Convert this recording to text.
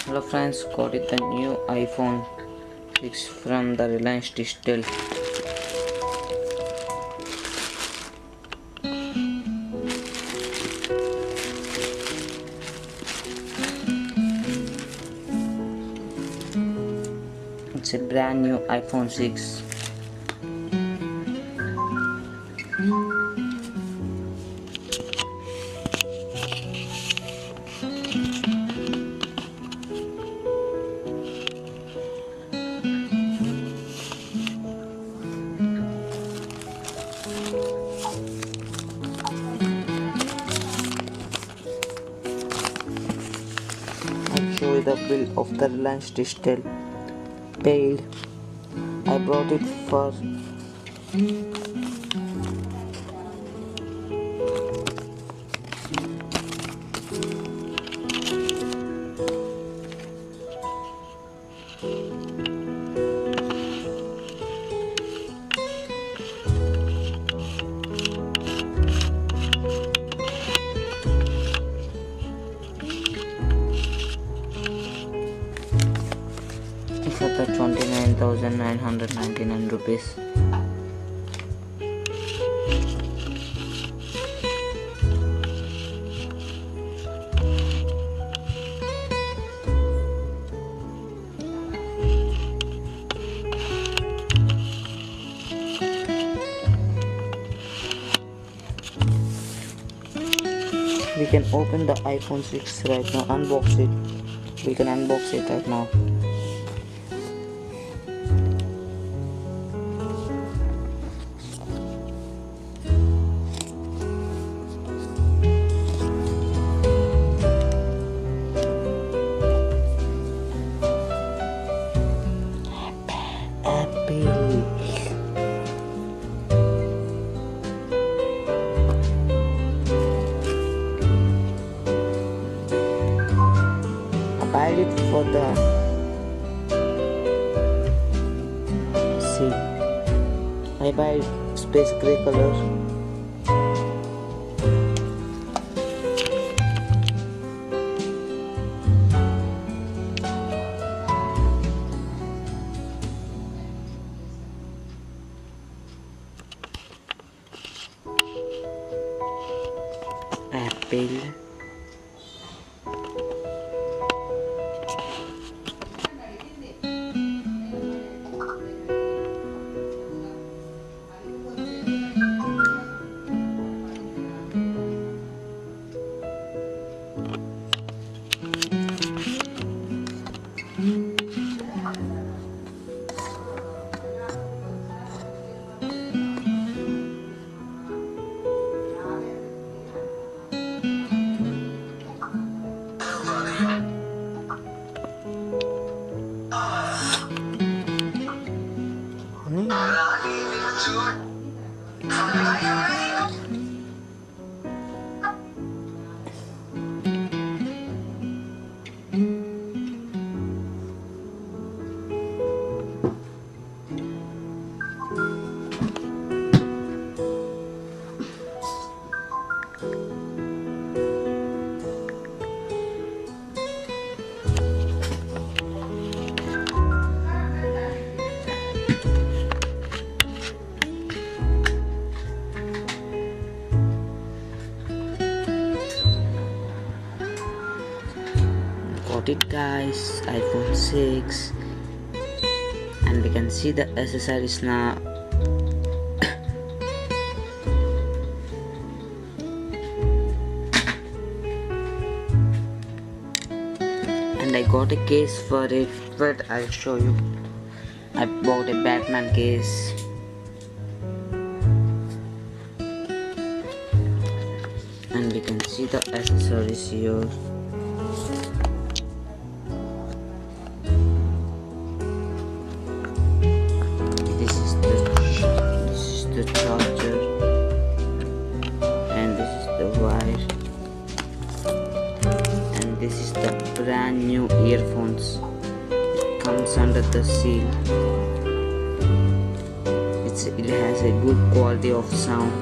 Hello friends, got it the new iPhone 6 from the Reliance Digital. It's a brand new iPhone 6. I'll show you the bill of the Reliance Digital. Paid. I brought it for the 29,999 rupees. We can open the iPhone 6 right now, unbox it. We can unbox it right now. Apple. I buy it for the I buy space gray color. Apple. Got it guys, iPhone 6, and we can see the accessories now. And I got a case for it, but I'll show you. I bought a Batman case. And we can see the accessories here. This is the charger, and this is the wire, and this is the brand new earphones. It comes under the seal. It has a good quality of sound.